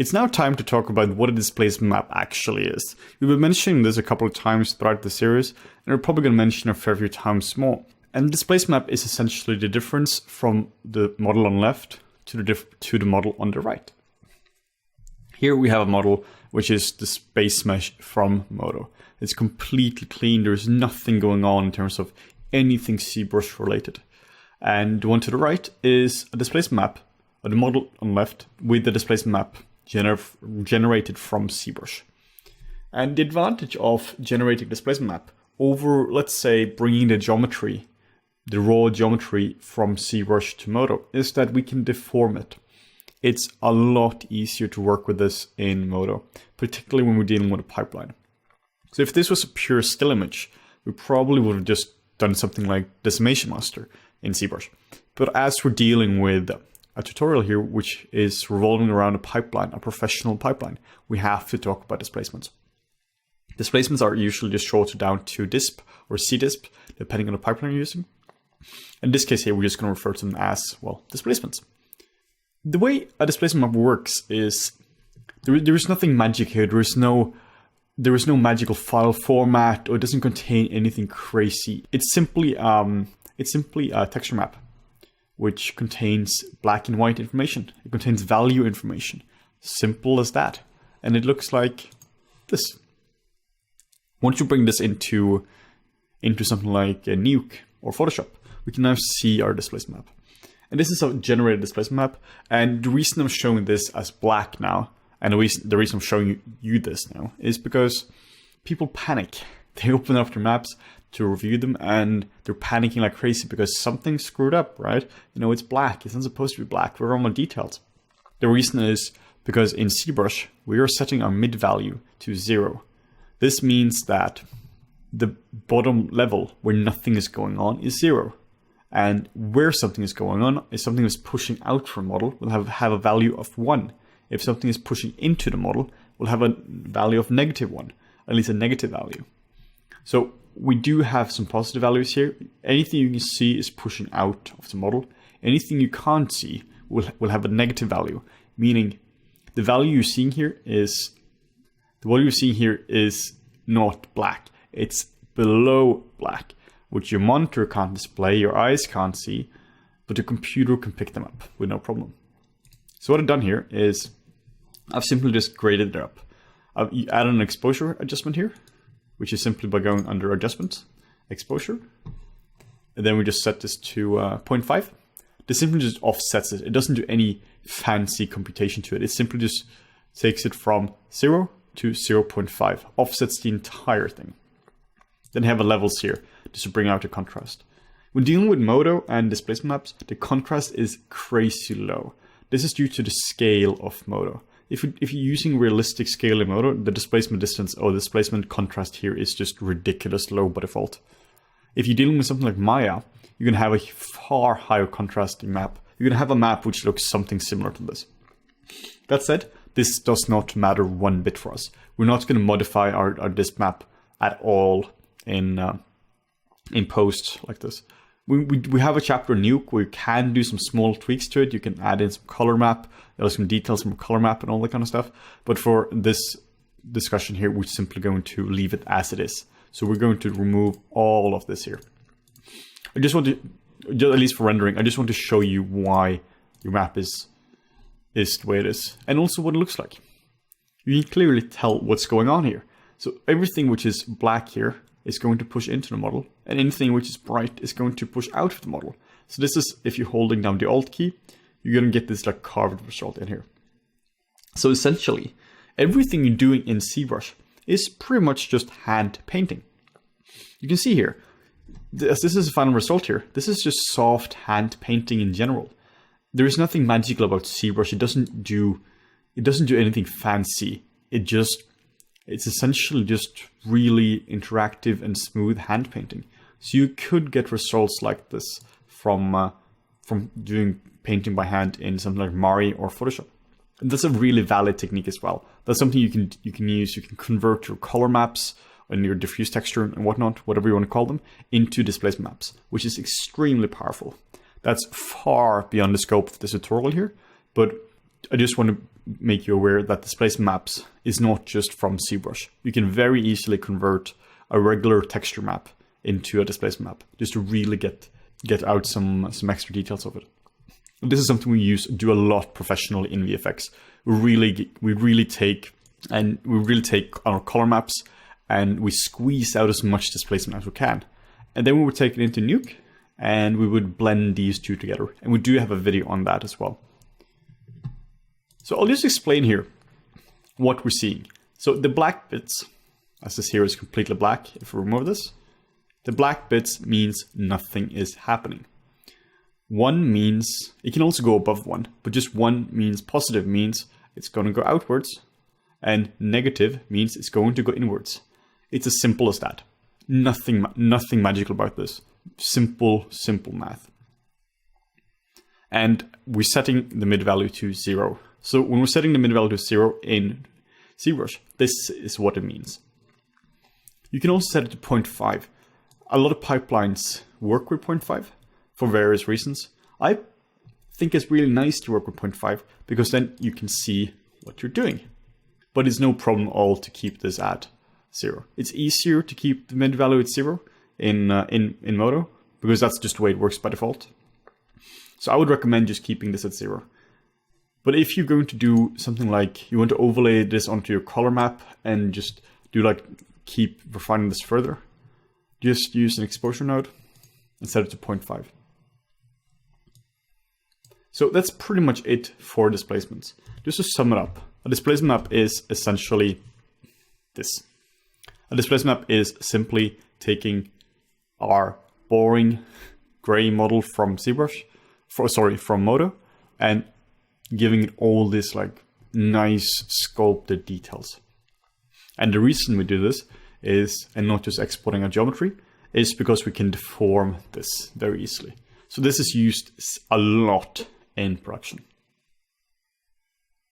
It's now time to talk about what a displacement map actually is. We've been mentioning this a couple of times throughout the series, and we're probably going to mention it a fair few times more. And the displacement map is essentially the difference from the model on the left to the model on the right. Here we have a model which is the space mesh from Modo. It's completely clean. There's nothing going on in terms of anything ZBrush related. And the one to the right is a displacement map, or the model on the left with the displacement map generated from ZBrush. And the advantage of generating displacement map over, let's say, bringing the geometry, the raw geometry from ZBrush to Modo, is that we can deform it. It's a lot easier to work with this in Modo, particularly when we're dealing with a pipeline. So if this was a pure still image, we probably would have just done something like Decimation Master in ZBrush. But as we're dealing with a tutorial here, which is revolving around a pipeline, a professional pipeline, we have to talk about displacements. Displacements are usually just shorted down to disp or CDisp, depending on the pipeline you're using. In this case here, we're just going to refer to them as, well, displacements. The way a displacement map works is there is nothing magic here. There is no magical file format, or it doesn't contain anything crazy. It's simply a texture map, which contains black and white information. It contains value information. Simple as that. And it looks like this. Once you bring this into something like a Nuke or Photoshop, we can now see our displacement map. And this is a generated displacement map. And the reason I'm showing this as black now, and the reason I'm showing you this now, is because people panic. They open up their maps to review them, and they're panicking like crazy because something screwed up, right? You know, it's black. It's not supposed to be black. We're on the details. The reason is because in ZBrush, we are setting our mid value to 0. This means that the bottom level where nothing is going on is 0. And where something is going on, if something is pushing out from model, will have a value of 1. If something is pushing into the model, we'll have a value of -1, at least a negative value. So we do have some positive values here. Anything you can see is pushing out of the model. Anything you can't see will have a negative value, meaning the value you're seeing here is not black. It's below black, which your monitor can't display, your eyes can't see, but the computer can pick them up with no problem. So what I've done here is I've simply just graded it up. I've added an exposure adjustment here, which is simply by going under adjustments, exposure. And then we just set this to 0.5. This simply just offsets it. It doesn't do any fancy computation to it. It simply just takes it from 0 to 0.5, offsets the entire thing. Then have a levels here just to bring out the contrast. When dealing with Modo and displacement maps, the contrast is crazy low. This is due to the scale of Modo. If you're using realistic scale in Modo, the displacement distance or displacement contrast here is just ridiculous low by default. If you're dealing with something like Maya, you're going to have a far higher contrasting map. You're going to have a map which looks something similar to this. That said, this does not matter one bit for us. We're not going to modify our disp map at all in post like this. We have a chapter in Nuke where you can do some small tweaks to it. You can add in some color map, some details from color map and all that kind of stuff. But for this discussion here, we're simply going to leave it as it is. So we're going to remove all of this here. I just want to, at least for rendering, I just want to show you why your map is the way it is. And also what it looks like. You can clearly tell what's going on here. So everything which is black here is going to push into the model, and anything which is bright is going to push out of the model. So this is, if you're holding down the Alt key, you're going to get this like carved result in here. So essentially, everything you're doing in ZBrush is pretty much just hand painting. You can see here, this is the final result here. This is just soft hand painting in general. There is nothing magical about ZBrush. It doesn't do anything fancy. It's essentially just really interactive and smooth hand painting. So you could get results like this from doing painting by hand in something like Mari or Photoshop. And that's a really valid technique as well. That's something you can use. You can convert your color maps and your diffuse texture and whatnot, whatever you want to call them, into displacement maps, which is extremely powerful. That's far beyond the scope of this tutorial here, but I just want to make you aware that displacement maps is not just from ZBrush. You can very easily convert a regular texture map into a displacement map just to really get out some extra details of it. This is something we do a lot professionally in VFX. We really take our color maps and we squeeze out as much displacement as we can. And then we would take it into Nuke and we would blend these two together. And we do have a video on that as well. So I'll just explain here what we're seeing. So the black bits, as this here is completely black, if we remove this, the black bits means nothing is happening. 1 means, it can also go above 1, but just 1 means positive means it's going to go outwards, and negative means it's going to go inwards. It's as simple as that. Nothing magical about this. Simple math. And we're setting the mid value to 0. So when we're setting the mid value to 0 in ZBrush, this is what it means. You can also set it to 0.5. A lot of pipelines work with 0.5 for various reasons. I think it's really nice to work with 0.5 because then you can see what you're doing. But it's no problem at all to keep this at 0. It's easier to keep the mid value at 0 in Modo because that's just the way it works by default. So I would recommend just keeping this at 0. But if you're going to do something like you want to overlay this onto your color map and just do like keep refining this further, just use an exposure node and set it to 0.5. So that's pretty much it for displacements. Just to sum it up, a displacement map is essentially this. A displacement map is simply taking our boring gray model from ZBrush, from Modo, and giving it all this like nice sculpted details. And the reason we do this is, and not just exporting a geometry, is because we can deform this very easily. So this is used a lot in production.